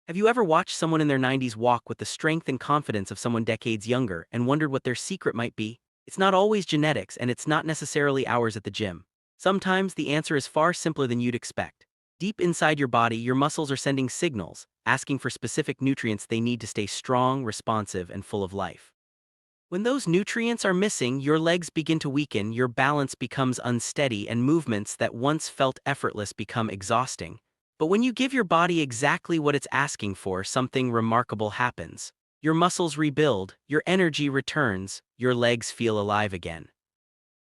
Have you ever watched someone in their 90s walk with the strength and confidence of someone decades younger and wondered what their secret might be? It's not always genetics, and it's not necessarily hours at the gym. Sometimes the answer is far simpler than you'd expect. Deep inside your body, your muscles are sending signals, asking for specific nutrients they need to stay strong, responsive, and full of life. When those nutrients are missing, your legs begin to weaken, your balance becomes unsteady, and movements that once felt effortless become exhausting. But when you give your body exactly what it's asking for, something remarkable happens. Your muscles rebuild, your energy returns, your legs feel alive again.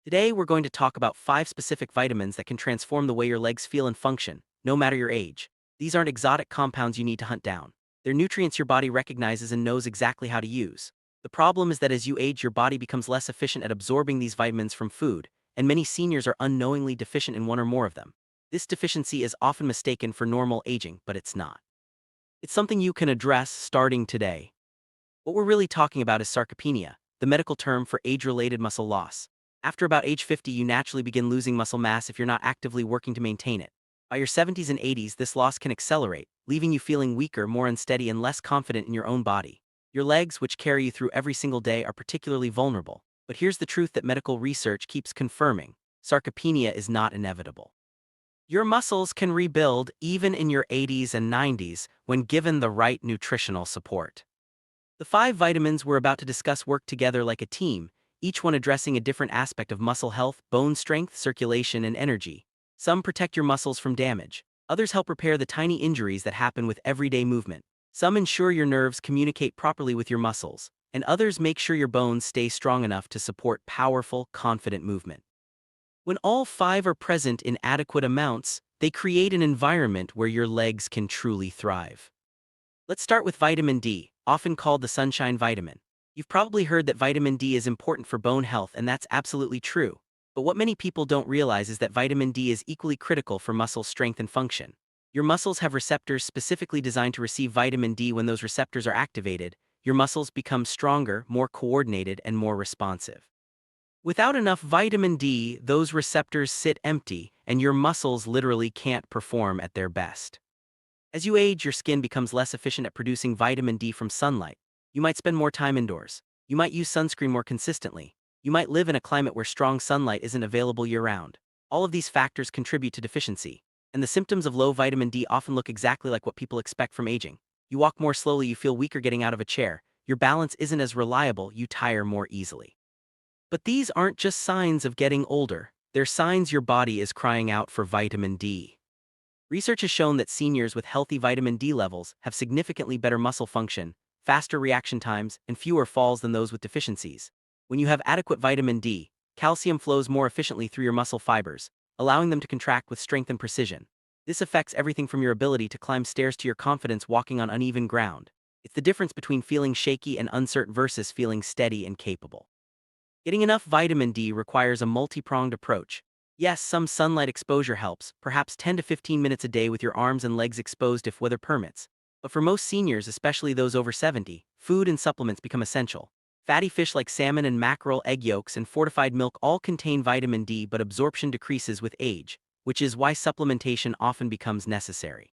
Today, we're going to talk about 5 specific vitamins that can transform the way your legs feel and function, no matter your age. These aren't exotic compounds you need to hunt down. They're nutrients your body recognizes and knows exactly how to use. The problem is that as you age, your body becomes less efficient at absorbing these vitamins from food, and many seniors are unknowingly deficient in one or more of them. This deficiency is often mistaken for normal aging, but it's not. It's something you can address starting today. What we're really talking about is sarcopenia, the medical term for age-related muscle loss. After about age 50, you naturally begin losing muscle mass if you're not actively working to maintain it. By your 70s and 80s, this loss can accelerate, leaving you feeling weaker, more unsteady, and less confident in your own body. Your legs, which carry you through every single day, are particularly vulnerable. But here's the truth that medical research keeps confirming: sarcopenia is not inevitable. Your muscles can rebuild even in your 80s and 90s when given the right nutritional support. The 5 vitamins we're about to discuss work together like a team, each one addressing a different aspect of muscle health, bone strength, circulation, and energy. Some protect your muscles from damage. Others help repair the tiny injuries that happen with everyday movement. Some ensure your nerves communicate properly with your muscles, and others make sure your bones stay strong enough to support powerful, confident movement. When all 5 are present in adequate amounts, they create an environment where your legs can truly thrive. Let's start with vitamin D, often called the sunshine vitamin. You've probably heard that vitamin D is important for bone health, and that's absolutely true. But what many people don't realize is that vitamin D is equally critical for muscle strength and function. Your muscles have receptors specifically designed to receive vitamin D. When those receptors are activated, your muscles become stronger, more coordinated, and more responsive. Without enough vitamin D, those receptors sit empty, and your muscles literally can't perform at their best. As you age, your skin becomes less efficient at producing vitamin D from sunlight. You might spend more time indoors. You might use sunscreen more consistently. You might live in a climate where strong sunlight isn't available year-round. All of these factors contribute to deficiency, and the symptoms of low vitamin D often look exactly like what people expect from aging. You walk more slowly, you feel weaker getting out of a chair, your balance isn't as reliable, you tire more easily. But these aren't just signs of getting older, they're signs your body is crying out for vitamin D. Research has shown that seniors with healthy vitamin D levels have significantly better muscle function, faster reaction times, and fewer falls than those with deficiencies. When you have adequate vitamin D, calcium flows more efficiently through your muscle fibers, allowing them to contract with strength and precision. This affects everything from your ability to climb stairs to your confidence walking on uneven ground. It's the difference between feeling shaky and uncertain versus feeling steady and capable. Getting enough vitamin D requires a multi-pronged approach. Yes, some sunlight exposure helps, perhaps 10 to 15 minutes a day with your arms and legs exposed if weather permits. But for most seniors, especially those over 70, food and supplements become essential. Fatty fish like salmon and mackerel, egg yolks, and fortified milk all contain vitamin D, but absorption decreases with age, which is why supplementation often becomes necessary.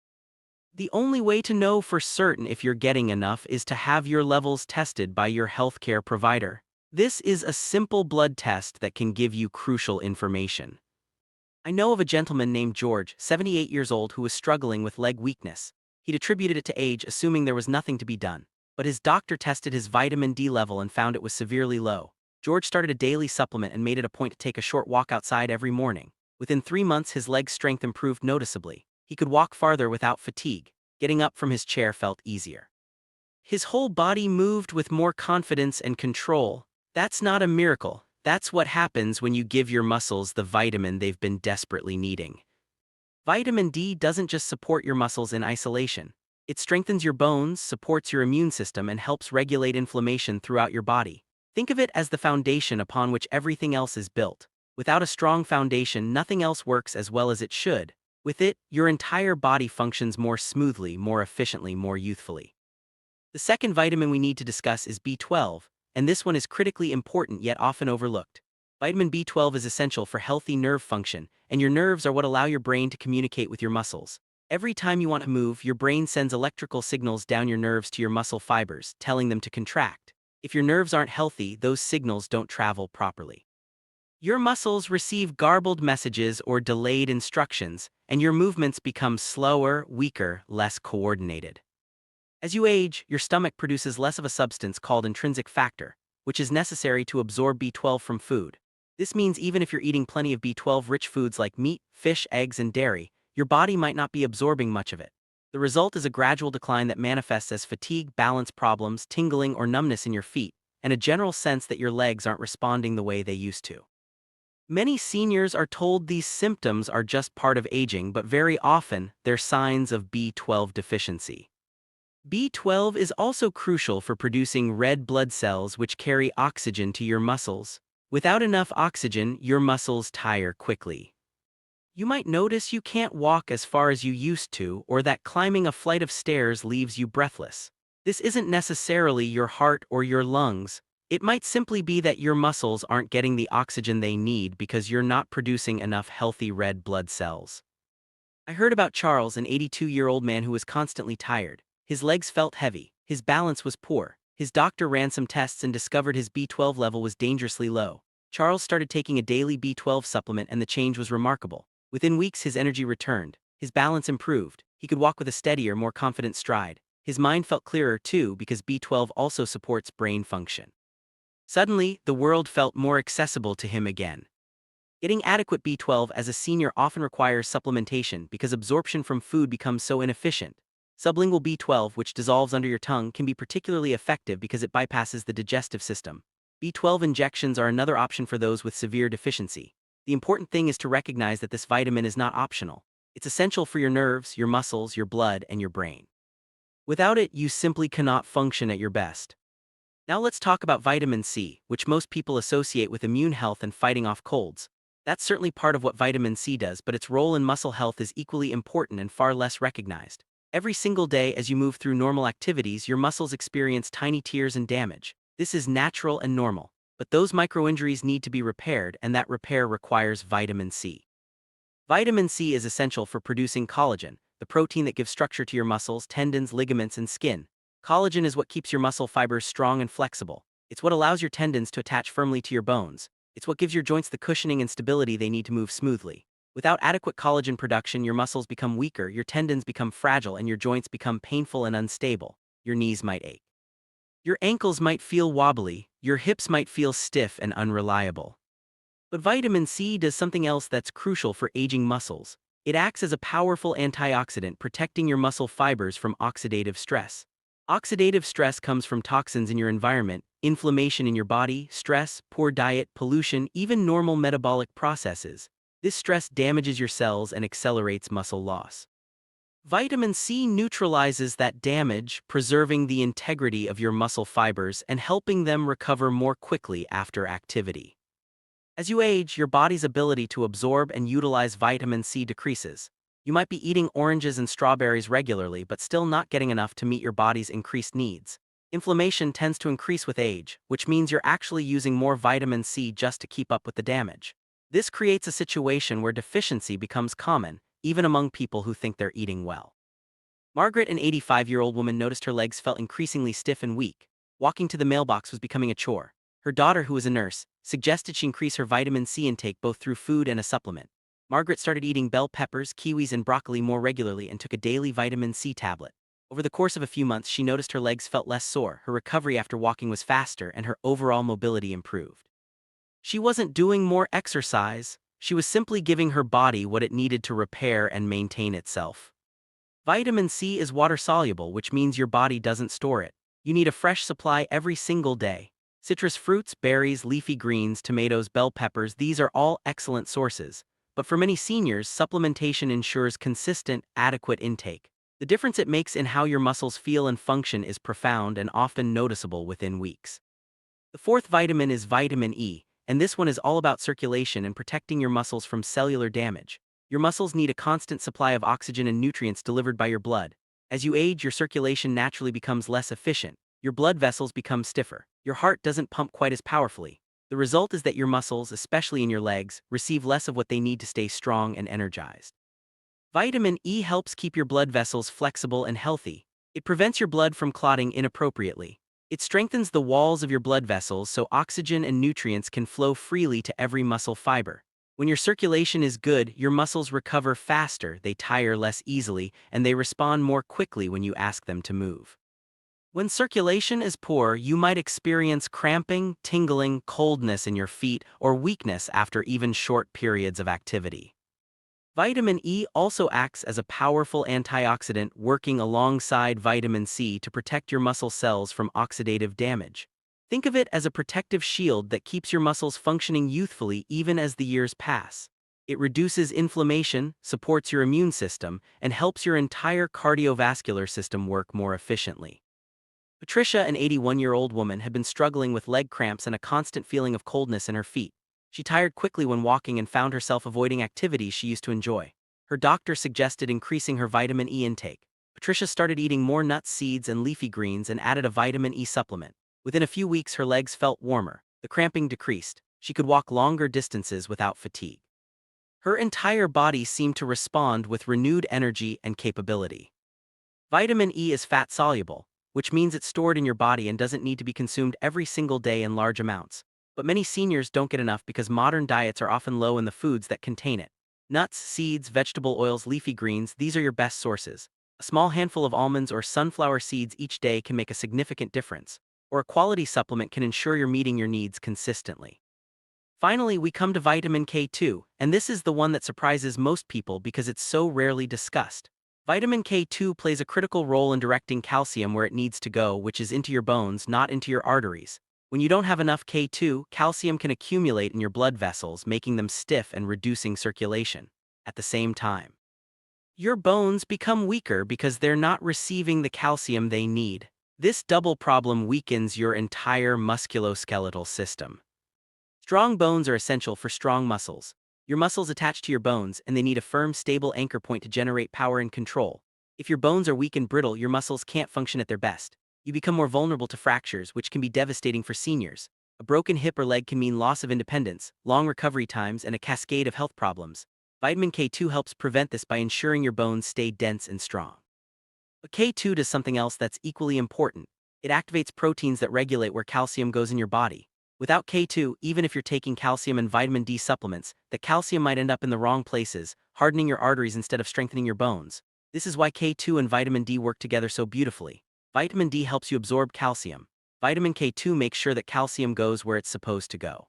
The only way to know for certain if you're getting enough is to have your levels tested by your healthcare provider. This is a simple blood test that can give you crucial information. I know of a gentleman named George, 78 years old, who was struggling with leg weakness. He'd attributed it to age, assuming there was nothing to be done. But his doctor tested his vitamin D level and found it was severely low. George started a daily supplement and made it a point to take a short walk outside every morning. Within 3 months, his leg strength improved noticeably. He could walk farther without fatigue. Getting up from his chair felt easier. His whole body moved with more confidence and control. That's not a miracle. That's what happens when you give your muscles the vitamin they've been desperately needing. Vitamin D doesn't just support your muscles in isolation. It strengthens your bones, supports your immune system, and helps regulate inflammation throughout your body. Think of it as the foundation upon which everything else is built. Without a strong foundation, nothing else works as well as it should. With it, your entire body functions more smoothly, more efficiently, more youthfully. The second vitamin we need to discuss is B12, and this one is critically important yet often overlooked. Vitamin B12 is essential for healthy nerve function, and your nerves are what allow your brain to communicate with your muscles. Every time you want to move, your brain sends electrical signals down your nerves to your muscle fibers, telling them to contract. If your nerves aren't healthy, those signals don't travel properly. Your muscles receive garbled messages or delayed instructions, and your movements become slower, weaker, less coordinated. As you age, your stomach produces less of a substance called intrinsic factor, which is necessary to absorb B12 from food. This means even if you're eating plenty of B12-rich foods like meat, fish, eggs, and dairy, your body might not be absorbing much of it. The result is a gradual decline that manifests as fatigue, balance problems, tingling or numbness in your feet, and a general sense that your legs aren't responding the way they used to. Many seniors are told these symptoms are just part of aging, but very often, they're signs of B12 deficiency. B12 is also crucial for producing red blood cells which carry oxygen to your muscles. Without enough oxygen, your muscles tire quickly. You might notice you can't walk as far as you used to, or that climbing a flight of stairs leaves you breathless. This isn't necessarily your heart or your lungs. It might simply be that your muscles aren't getting the oxygen they need because you're not producing enough healthy red blood cells. I heard about Charles, an 82-year-old man who was constantly tired. His legs felt heavy, his balance was poor. His doctor ran some tests and discovered his B12 level was dangerously low. Charles started taking a daily B12 supplement and the change was remarkable. Within weeks his energy returned, his balance improved, he could walk with a steadier, more confident stride. His mind felt clearer too because B12 also supports brain function. Suddenly, the world felt more accessible to him again. Getting adequate B12 as a senior often requires supplementation because absorption from food becomes so inefficient. Sublingual B12, which dissolves under your tongue, can be particularly effective because it bypasses the digestive system. B12 injections are another option for those with severe deficiency. The important thing is to recognize that this vitamin is not optional. It's essential for your nerves, your muscles, your blood, and your brain. Without it, you simply cannot function at your best. Now let's talk about vitamin C, which most people associate with immune health and fighting off colds. That's certainly part of what vitamin C does, but its role in muscle health is equally important and far less recognized. Every single day as you move through normal activities, your muscles experience tiny tears and damage. This is natural and normal, but those microinjuries need to be repaired, and that repair requires vitamin C. Vitamin C is essential for producing collagen, the protein that gives structure to your muscles, tendons, ligaments, and skin. Collagen is what keeps your muscle fibers strong and flexible. It's what allows your tendons to attach firmly to your bones. It's what gives your joints the cushioning and stability they need to move smoothly. Without adequate collagen production, your muscles become weaker, your tendons become fragile, and your joints become painful and unstable. Your knees might ache. Your ankles might feel wobbly, your hips might feel stiff and unreliable. But vitamin C does something else that's crucial for aging muscles. It acts as a powerful antioxidant, protecting your muscle fibers from oxidative stress. Oxidative stress comes from toxins in your environment, inflammation in your body, stress, poor diet, pollution, even normal metabolic processes. This stress damages your cells and accelerates muscle loss. Vitamin C neutralizes that damage, preserving the integrity of your muscle fibers and helping them recover more quickly after activity. As you age, your body's ability to absorb and utilize vitamin C decreases. You might be eating oranges and strawberries regularly but still not getting enough to meet your body's increased needs. Inflammation tends to increase with age, which means you're actually using more vitamin C just to keep up with the damage. This creates a situation where deficiency becomes common, even among people who think they're eating well. Margaret, an 85-year-old woman, noticed her legs felt increasingly stiff and weak. Walking to the mailbox was becoming a chore. Her daughter, who was a nurse, suggested she increase her vitamin C intake both through food and a supplement. Margaret started eating bell peppers, kiwis, and broccoli more regularly and took a daily vitamin C tablet. Over the course of a few months, she noticed her legs felt less sore, her recovery after walking was faster, and her overall mobility improved. She wasn't doing more exercise, she was simply giving her body what it needed to repair and maintain itself. Vitamin C is water-soluble, which means your body doesn't store it. You need a fresh supply every single day. Citrus fruits, berries, leafy greens, tomatoes, bell peppers, these are all excellent sources. But for many seniors, supplementation ensures consistent, adequate intake. The difference it makes in how your muscles feel and function is profound and often noticeable within weeks. The fourth vitamin is vitamin E, and this one is all about circulation and protecting your muscles from cellular damage. Your muscles need a constant supply of oxygen and nutrients delivered by your blood. As you age, your circulation naturally becomes less efficient. Your blood vessels become stiffer. Your heart doesn't pump quite as powerfully. The result is that your muscles, especially in your legs, receive less of what they need to stay strong and energized. Vitamin E helps keep your blood vessels flexible and healthy. It prevents your blood from clotting inappropriately. It strengthens the walls of your blood vessels so oxygen and nutrients can flow freely to every muscle fiber. When your circulation is good, your muscles recover faster, they tire less easily, and they respond more quickly when you ask them to move. When circulation is poor, you might experience cramping, tingling, coldness in your feet, or weakness after even short periods of activity. Vitamin E also acts as a powerful antioxidant working alongside vitamin C to protect your muscle cells from oxidative damage. Think of it as a protective shield that keeps your muscles functioning youthfully even as the years pass. It reduces inflammation, supports your immune system, and helps your entire cardiovascular system work more efficiently. Patricia, an 81-year-old woman, had been struggling with leg cramps and a constant feeling of coldness in her feet. She tired quickly when walking and found herself avoiding activities she used to enjoy. Her doctor suggested increasing her vitamin E intake. Patricia started eating more nuts, seeds, and leafy greens and added a vitamin E supplement. Within a few weeks, her legs felt warmer. The cramping decreased. She could walk longer distances without fatigue. Her entire body seemed to respond with renewed energy and capability. Vitamin E is fat-soluble, which means it's stored in your body and doesn't need to be consumed every single day in large amounts. But many seniors don't get enough because modern diets are often low in the foods that contain it. Nuts, seeds, vegetable oils, leafy greens, these are your best sources. A small handful of almonds or sunflower seeds each day can make a significant difference, or a quality supplement can ensure you're meeting your needs consistently. Finally, we come to vitamin K2, and this is the one that surprises most people because it's so rarely discussed. Vitamin K2 plays a critical role in directing calcium where it needs to go, which is into your bones, not into your arteries. When you don't have enough K2, calcium can accumulate in your blood vessels, making them stiff and reducing circulation. At the same time, your bones become weaker because they're not receiving the calcium they need. This double problem weakens your entire musculoskeletal system. Strong bones are essential for strong muscles. Your muscles attach to your bones, and they need a firm, stable anchor point to generate power and control. If your bones are weak and brittle, your muscles can't function at their best. You become more vulnerable to fractures, which can be devastating for seniors. A broken hip or leg can mean loss of independence, long recovery times, and a cascade of health problems. Vitamin K2 helps prevent this by ensuring your bones stay dense and strong. But K2 does something else that's equally important. It activates proteins that regulate where calcium goes in your body. Without K2, even if you're taking calcium and vitamin D supplements, the calcium might end up in the wrong places, hardening your arteries instead of strengthening your bones. This is why K2 and vitamin D work together so beautifully. Vitamin D helps you absorb calcium. Vitamin K2 makes sure that calcium goes where it's supposed to go.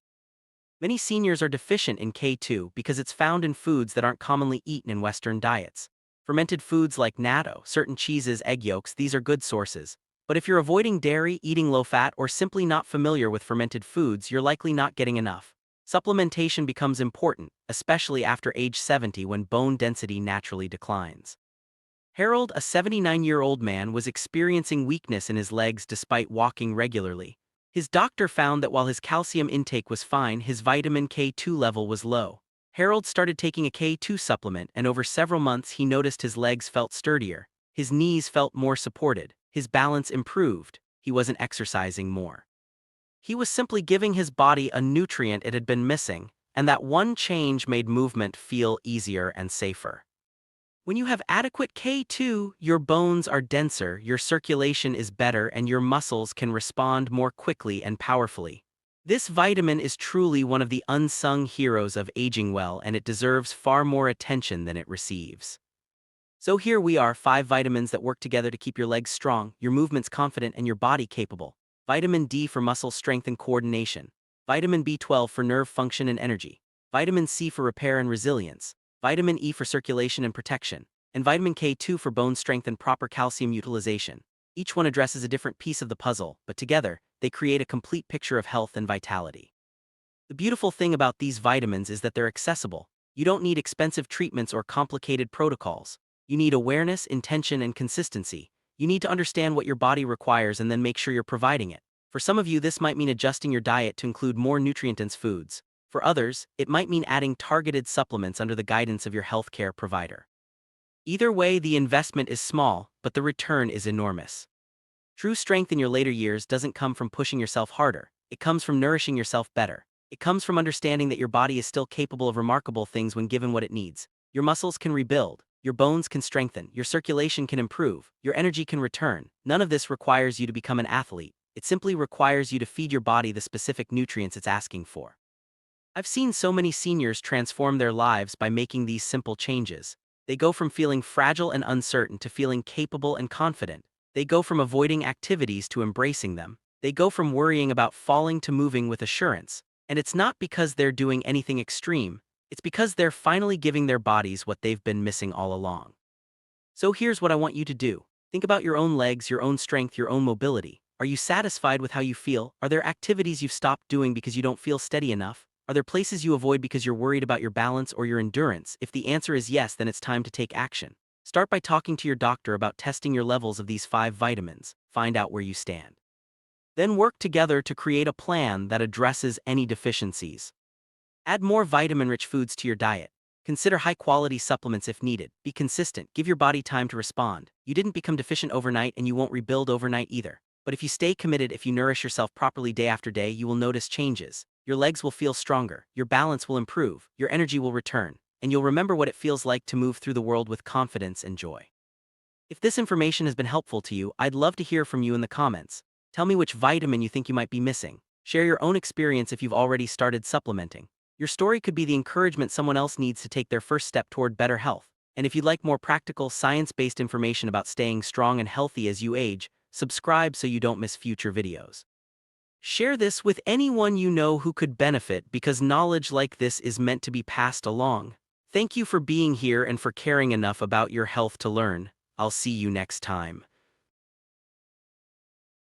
Many seniors are deficient in K2 because it's found in foods that aren't commonly eaten in Western diets. Fermented foods like natto, certain cheeses, egg yolks, these are good sources. But if you're avoiding dairy, eating low fat, or simply not familiar with fermented foods, you're likely not getting enough. Supplementation becomes important, especially after age 70 when bone density naturally declines. Harold, a 79-year-old man, was experiencing weakness in his legs despite walking regularly. His doctor found that while his calcium intake was fine, his vitamin K2 level was low. Harold started taking a K2 supplement, and over several months he noticed his legs felt sturdier. His knees felt more supported. His balance improved. He wasn't exercising more. He was simply giving his body a nutrient it had been missing, and that one change made movement feel easier and safer. When you have adequate K2, your bones are denser, your circulation is better, and your muscles can respond more quickly and powerfully. This vitamin is truly one of the unsung heroes of aging well, and it deserves far more attention than it receives. So here we are, 5 vitamins that work together to keep your legs strong, your movements confident, and your body capable. Vitamin D for muscle strength and coordination. Vitamin B12 for nerve function and energy. Vitamin C for repair and resilience. Vitamin E for circulation and protection. And vitamin K2 for bone strength and proper calcium utilization. Each one addresses a different piece of the puzzle, but together, they create a complete picture of health and vitality. The beautiful thing about these vitamins is that they're accessible. You don't need expensive treatments or complicated protocols. You need awareness, intention, and consistency. You need to understand what your body requires and then make sure you're providing it. For some of you, this might mean adjusting your diet to include more nutrient-dense foods. For others, it might mean adding targeted supplements under the guidance of your healthcare provider. Either way, the investment is small, but the return is enormous. True strength in your later years doesn't come from pushing yourself harder. It comes from nourishing yourself better. It comes from understanding that your body is still capable of remarkable things when given what it needs. Your muscles can rebuild. Your bones can strengthen, your circulation can improve, your energy can return. None of this requires you to become an athlete. It simply requires you to feed your body the specific nutrients it's asking for. I've seen so many seniors transform their lives by making these simple changes. They go from feeling fragile and uncertain to feeling capable and confident. They go from avoiding activities to embracing them. They go from worrying about falling to moving with assurance. And it's not because they're doing anything extreme, it's because they're finally giving their bodies what they've been missing all along. So here's what I want you to do. Think about your own legs, your own strength, your own mobility. Are you satisfied with how you feel? Are there activities you've stopped doing because you don't feel steady enough? Are there places you avoid because you're worried about your balance or your endurance? If the answer is yes, then it's time to take action. Start by talking to your doctor about testing your levels of these 5 vitamins. Find out where you stand. Then work together to create a plan that addresses any deficiencies. Add more vitamin-rich foods to your diet. Consider high-quality supplements if needed. Be consistent. Give your body time to respond. You didn't become deficient overnight, and you won't rebuild overnight either. But if you stay committed, if you nourish yourself properly day after day, you will notice changes. Your legs will feel stronger, your balance will improve, your energy will return, and you'll remember what it feels like to move through the world with confidence and joy. If this information has been helpful to you, I'd love to hear from you in the comments. Tell me which vitamin you think you might be missing. Share your own experience if you've already started supplementing. Your story could be the encouragement someone else needs to take their first step toward better health. And if you'd like more practical, science-based information about staying strong and healthy as you age, subscribe so you don't miss future videos. Share this with anyone you know who could benefit, because knowledge like this is meant to be passed along. Thank you for being here and for caring enough about your health to learn. I'll see you next time.